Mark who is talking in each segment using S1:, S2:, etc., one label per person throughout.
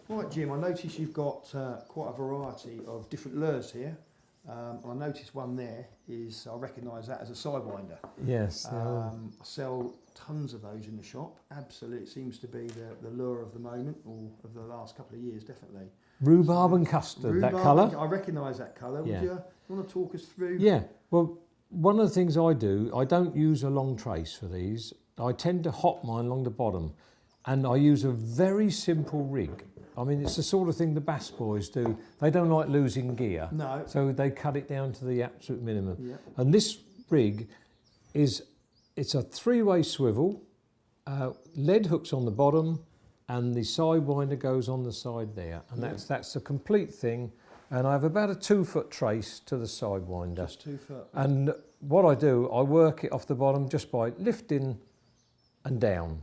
S1: Right, Jim, I notice you've got quite a variety of different lures here. I noticed one there is, I recognise that as a sidewinder.
S2: Yes.
S1: I sell tons of those in the shop. Absolutely, it seems to be the lure of the moment, or of the last couple of years, definitely.
S2: Rhubarb and custard, that colour?
S1: I recognise that colour.
S2: Yeah.
S1: Would you want to talk us through?
S2: Yeah, well, one of the things I do, I don't use a long trace for these. I tend to hop mine along the bottom, and I use a very simple rig. I mean, it's the sort of thing the bass boys do. They don't like losing gear.
S1: No.
S2: So they cut it down to the absolute minimum.
S1: Yeah.
S2: And this rig it's a three-way swivel, lead hooks on the bottom, and the sidewinder goes on the side there. And that's a complete thing. And I have about a 2 foot trace to the sidewinder.
S1: Just 2 foot.
S2: And what I do, I work it off the bottom just by lifting and down,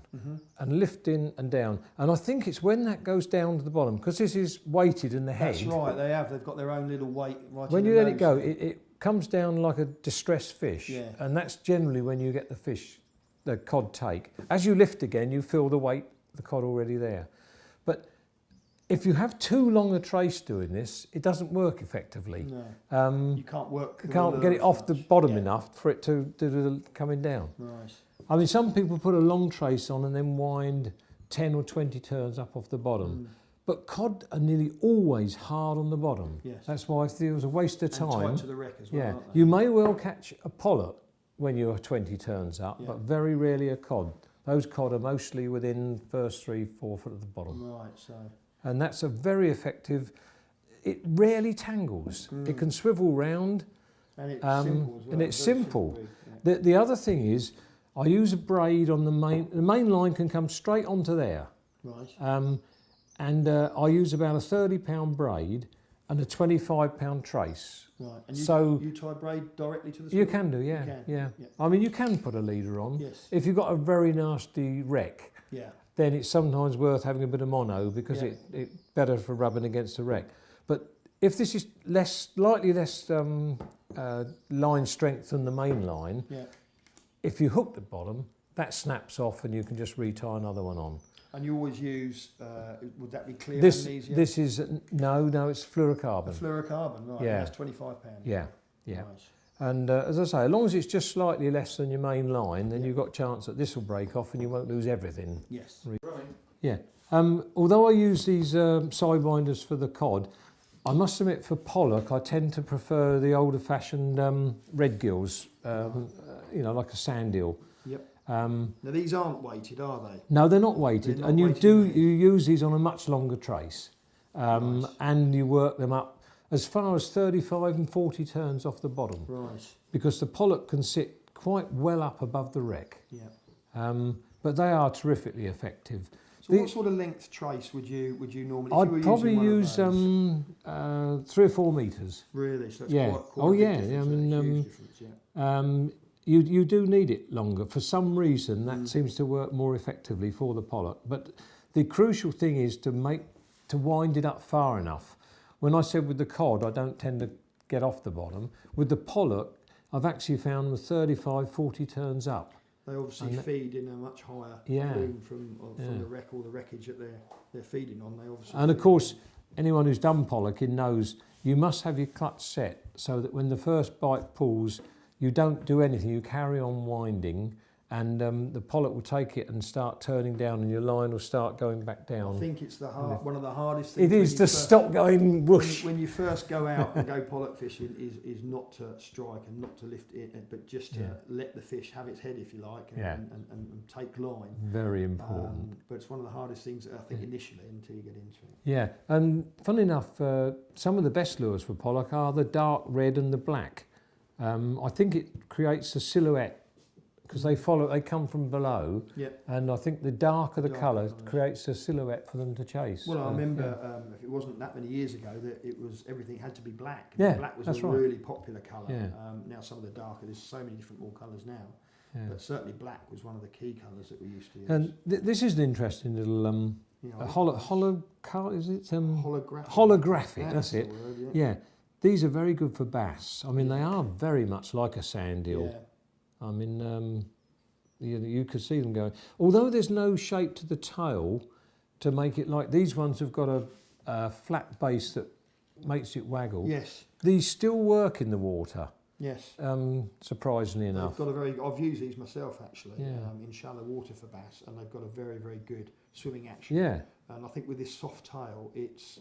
S2: and lifting and down. And I think it's when that goes down to the bottom, because this is weighted in the head.
S1: That's right, they've got their own little weight right
S2: when
S1: in
S2: you
S1: the
S2: let it
S1: nose
S2: go,
S1: there.
S2: it comes down like a distressed fish.
S1: Yeah.
S2: And that's generally when you get the fish, the cod take. As you lift again, you feel the weight, the cod already there. But if you have too long a trace doing this, it doesn't work effectively.
S1: No. You can't work.
S2: You can't get it off the bottom enough for it to do the coming down.
S1: Right.
S2: I mean, some people put a long trace on and then wind 10 or 20 turns up off the bottom. But cod are nearly always hard on the bottom.
S1: Yes.
S2: That's why if there was a waste of
S1: And
S2: time.
S1: tight to the wreck as well,
S2: Yeah,
S1: aren't they?
S2: you may well catch a pollock when you're 20 turns up, but very rarely a cod. Those cod are mostly within first 3-4 foot of the bottom.
S1: Right, so.
S2: And that's a very effective, it rarely tangles. It can swivel round.
S1: And it's simple as well.
S2: And it's
S1: Very
S2: simple.
S1: rig, yeah.
S2: The other thing is, I use a braid on the main line can come straight onto there.
S1: Right.
S2: I use about a 30-pound braid and a 25-pound trace.
S1: Right. And you tie braid directly to the
S2: You
S1: swivel?
S2: can do, yeah,
S1: You can,
S2: yeah.
S1: yeah.
S2: I mean, you can put a leader on.
S1: Yes.
S2: If you've got a very nasty wreck,
S1: Yeah.
S2: then it's sometimes worth having a bit of mono because it's better for rubbing against the wreck. But if this is slightly less line strength than the main line, if you hook the bottom, that snaps off and you can just retie another one on.
S1: And you always use, would that be clear
S2: This is, no, it's fluorocarbon.
S1: A fluorocarbon, right.
S2: Yeah.
S1: And that's £25.
S2: Yeah, yeah.
S1: Right.
S2: And as I say, as long as it's just slightly less than your main line, then you've got a chance that this will break off and you won't lose everything.
S1: Yes. Right.
S2: Yeah. Although I use these sidewinders for the cod, I must admit for pollock, I tend to prefer the older-fashioned redgills, like a sand eel.
S1: Yep. Now these aren't weighted, are they?
S2: No, they're not weighted,
S1: They're not
S2: and
S1: weighted,
S2: you use these on a much longer trace, and you work them up as far as 35 and 40 turns off the bottom.
S1: Right.
S2: Because the pollock can sit quite well up above the wreck.
S1: Yeah.
S2: But they are terrifically effective.
S1: So what sort of length trace would you normally?
S2: I'd probably use 3 or 4 metres.
S1: Really? So that's
S2: Yeah.
S1: quite a big difference,
S2: I mean,
S1: huge difference, yeah.
S2: You do need it longer. For some reason, that seems to work more effectively for the pollock. But the crucial thing is to wind it up far enough. When I said with the cod, I don't tend to get off the bottom. With the pollock, I've actually found them 35, 40 turns up.
S1: They obviously feed in a much higher plume from the wreck or the wreckage that they're feeding on. They obviously.
S2: And of course, anyone who's done pollocking knows you must have your clutch set so that when the first bite pulls, you don't do anything. You carry on winding, and the pollock will take it and start turning down, and your line will start going back down.
S1: I think it's one of the hardest things.
S2: It is to stop going whoosh.
S1: When you first go out and go pollock fishing, is not to strike and not to lift it, but just to let the fish have its head, if you like, and take line.
S2: Very important.
S1: But it's one of the hardest things, I think, initially, until you get into it.
S2: Yeah, and funny enough, some of the best lures for pollock are the dark red and the black. I think it creates a silhouette because they come from below, and I think the darker the colour creates a silhouette for them to chase.
S1: Well, I remember if it wasn't that many years ago that everything had to be black.
S2: Yeah,
S1: black was
S2: that's
S1: a
S2: right.
S1: really popular colour.
S2: Yeah.
S1: Now some of the darker, there's so many different more colours now, but certainly black was one of the key colours that we used to use.
S2: And this is an interesting little holographic. That's it.
S1: The word,
S2: Yeah, these are very good for bass. I mean, they are very much like a sand eel.
S1: Yeah.
S2: I mean, you could see them going. Although there's no shape to the tail, to make it like these ones have got a flat base that makes it waggle.
S1: Yes.
S2: These still work in the water.
S1: Yes.
S2: Surprisingly enough.
S1: I've used these myself actually in shallow water for bass, and they've got a very, very good swimming action.
S2: Yeah.
S1: And I think with this soft tail, it's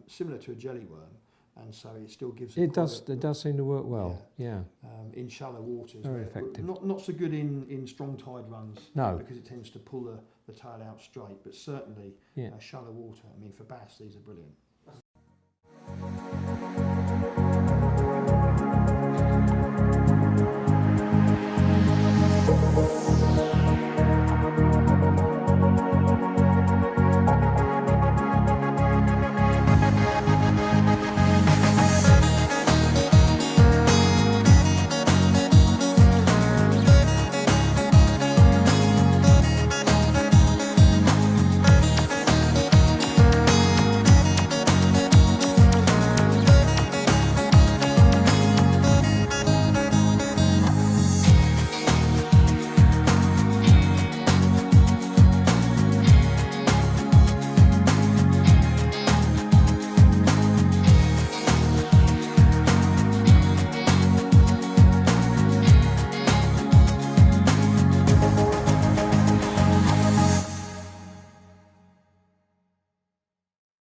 S1: similar to a jelly worm, and so it still gives.
S2: It does seem to work well. Yeah.
S1: In shallow waters.
S2: Very effective.
S1: Not so good in strong tide runs.
S2: No.
S1: Because it tends to pull the tail out straight, but certainly shallow water. I mean, for bass, these are brilliant.